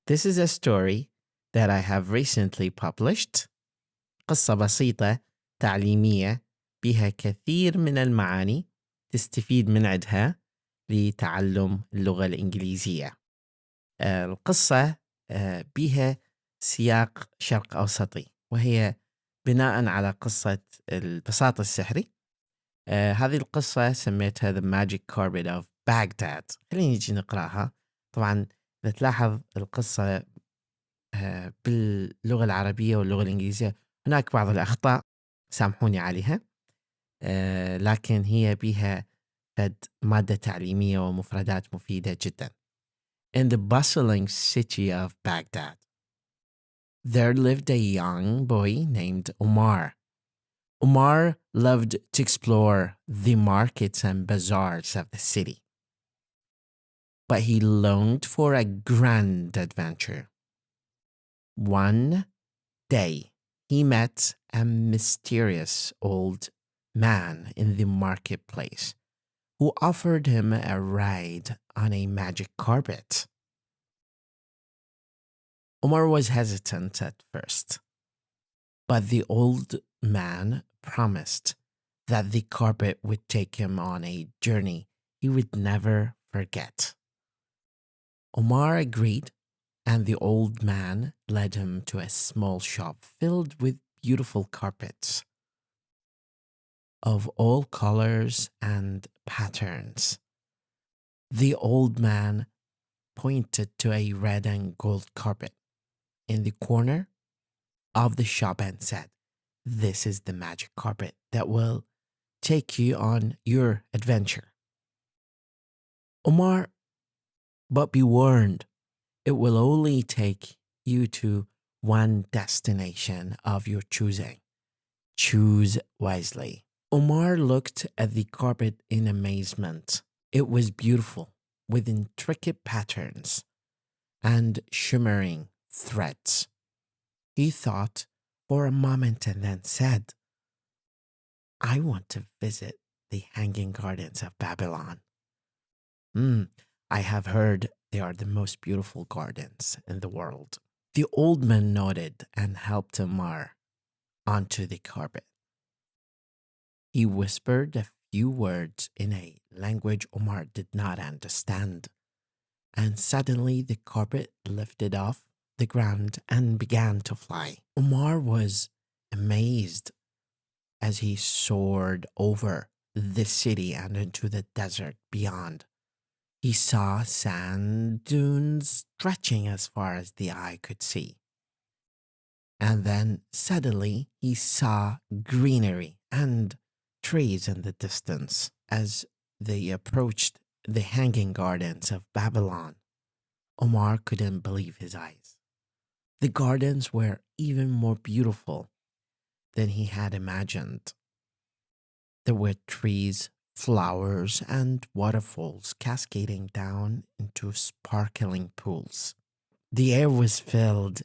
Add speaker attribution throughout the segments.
Speaker 1: This is a story that I have recently published. قصة بسيطة تعليمية بها كثير من المعاني تستفيد من عندها لتعلم اللغة الإنجليزية. القصة بها سياق شرق أوسطي، وهي بناء على قصة بساط السحري. هذه القصة سميتها The Magic Carpet of Baghdad. خلينا نجي نقرأها. طبعا إذا تلاحظ القصة باللغة العربية واللغة الإنجليزية هناك بعض الأخطاء، سامحوني عليها، لكن هي بها مادة تعليمية ومفردات مفيدة جدا. In the bustling city of Baghdad, there lived a young boy named Omar. Omar loved to explore the markets and bazaars of the city, but he longed for a grand adventure. One day, he met a mysterious old man in the marketplace who offered him a ride on a magic carpet. Omar was hesitant at first, but the old man promised that the carpet would take him on a journey he would never forget. Omar agreed, and the old man led him to a small shop filled with beautiful carpets of all colors and patterns. The old man pointed to a red and gold carpet in the corner of the shop and said, "This is the magic carpet that will take you on your adventure." Omar, but be warned, it will only take you to one destination of your choosing. Choose wisely. Omar looked at the carpet in amazement. It was beautiful, with intricate patterns and shimmering threads. He thought for a moment and then said, "I want to visit the Hanging Gardens of Babylon. I have heard they are the most beautiful gardens in the world." The old man nodded and helped Omar onto the carpet. He whispered a few words in a language Omar did not understand, and suddenly the carpet lifted off the ground and began to fly. Omar was amazed as he soared over the city and into the desert beyond. He saw sand dunes stretching as far as the eye could see. And then suddenly he saw greenery and trees in the distance. As they approached the Hanging Gardens of Babylon, Omar couldn't believe his eyes. The gardens were even more beautiful than he had imagined. There were trees, flowers, and waterfalls cascading down into sparkling pools. The air was filled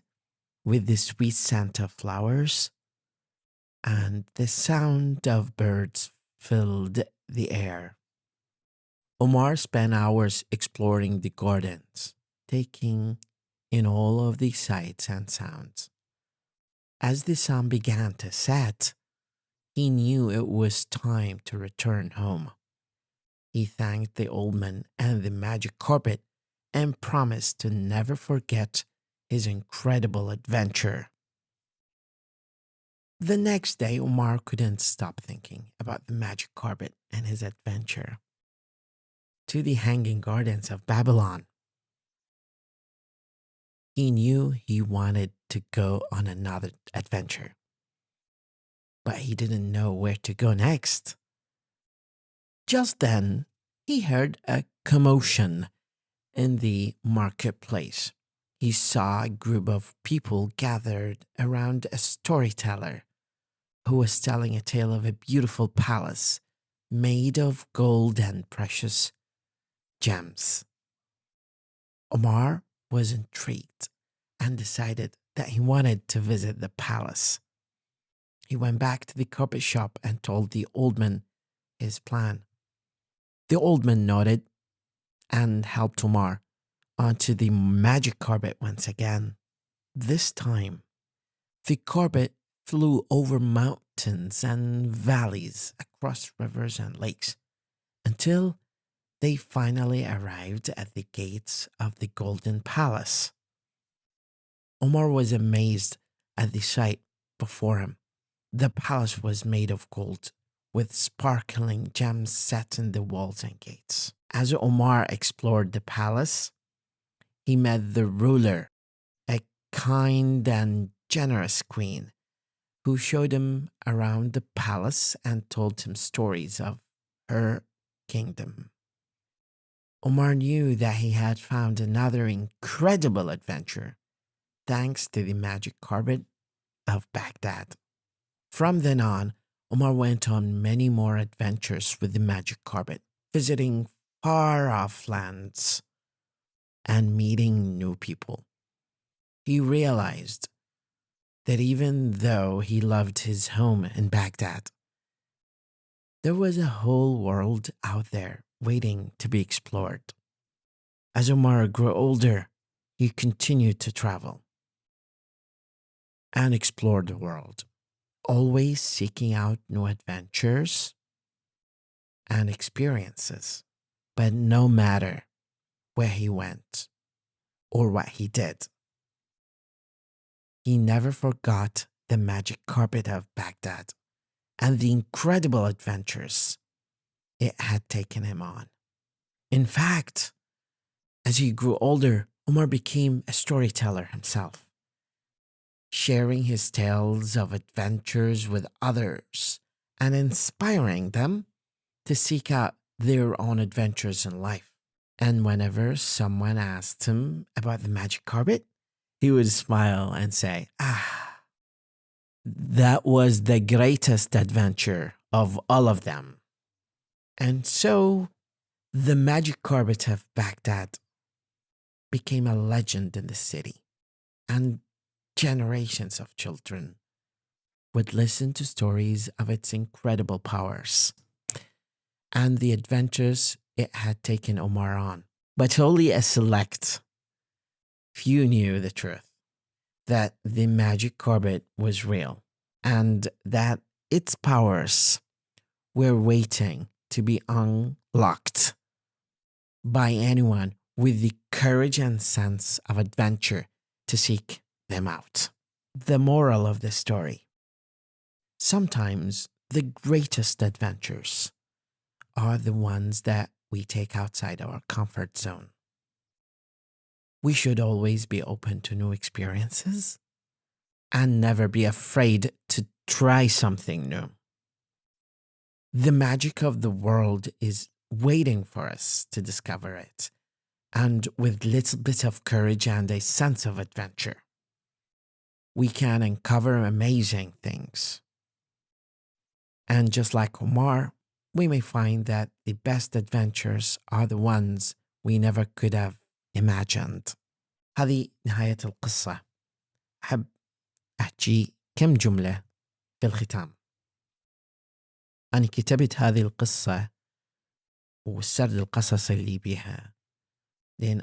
Speaker 1: with the sweet scent of flowers, and the sound of birds filled the air. Omar spent hours exploring the gardens, taking in all of the sights and sounds. As the sun began to set, he knew it was time to return home. He thanked the old man and the magic carpet and promised to never forget his incredible adventure. The next day, Omar couldn't stop thinking about the magic carpet and his adventure to the Hanging Gardens of Babylon. He knew he wanted to go on another adventure, but he didn't know where to go next. Just then, he heard a commotion in the marketplace. He saw a group of people gathered around a storyteller who was telling a tale of a beautiful palace made of gold and precious gems. Omar was intrigued and decided that he wanted to visit the palace. He went back to the carpet shop and told the old man his plan. The old man nodded and helped Omar onto the magic carpet once again. This time, the carpet flew over mountains and valleys, across rivers and lakes, until they finally arrived at the gates of the Golden Palace. Omar was amazed at the sight before him. The palace was made of gold, with sparkling gems set in the walls and gates. As Omar explored the palace, he met the ruler, a kind and generous queen, who showed him around the palace and told him stories of her kingdom. Omar knew that he had found another incredible adventure, thanks to the magic carpet of Baghdad. From then on, Omar went on many more adventures with the magic carpet, visiting far-off lands and meeting new people. He realized that even though he loved his home in Baghdad, there was a whole world out there waiting to be explored. As Omar grew older, he continued to travel and explore the world, always seeking out new adventures and experiences. But no matter where he went or what he did, he never forgot the magic carpet of Baghdad and the incredible adventures it had taken him on. In fact, as he grew older, Omar became a storyteller himself, sharing his tales of adventures with others and inspiring them to seek out their own adventures in life. And whenever someone asked him about the magic carpet, he would smile and say, that was the greatest adventure of all of them. And so the magic carpet of Baghdad became a legend in the city, and generations of children would listen to stories of its incredible powers and the adventures it had taken Omar on. But only a select few knew the truth, that the magic carpet was real and that its powers were waiting to be unlocked by anyone with the courage and sense of adventure to seek them out. The moral of the story: sometimes the greatest adventures are the ones that we take outside our comfort zone. We should always be open to new experiences and never be afraid to try something new. The magic of the world is waiting for us to discover it, and with little bit of courage and a sense of adventure, we can uncover amazing things. And just like Omar, we may find that the best adventures are the ones we never could have imagined. هذه نهاية القصة. أحب أحكي كم جملة في الختام. أنا كتبت هذه القصة والسرد القصص اللي بيها لأن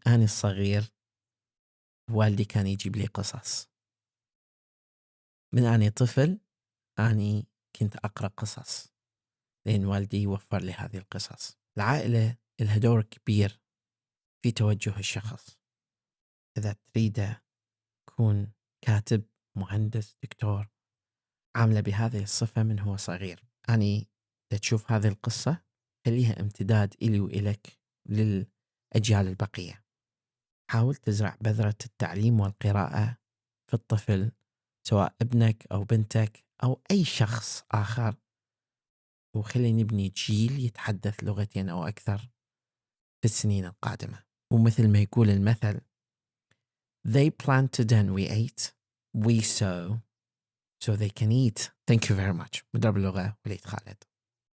Speaker 1: أنا الصغير والدي كان يجيب لي قصص. من أنا طفل أنا كنت أقرأ قصص لأن والدي وفر لي هذه القصص. العائلة لها دور كبير في توجه الشخص. إذا تريد تكون كاتب، مهندس، دكتور، عاملة بهذه الصفة من هو صغير. أنا تشوف هذه القصة خليها امتداد إلي وإلك للأجيال البقية. حاول تزرع بذرة التعليم والقراءة في الطفل، سواء ابنك أو بنتك أو أي شخص آخر، وخلي نبني جيل يتحدث لغتين أو أكثر في السنين القادمة. ومثل ما يقول المثل: They planted and we ate, we sow so they can eat. Thank you very much. مدرب اللغة وليد خالد.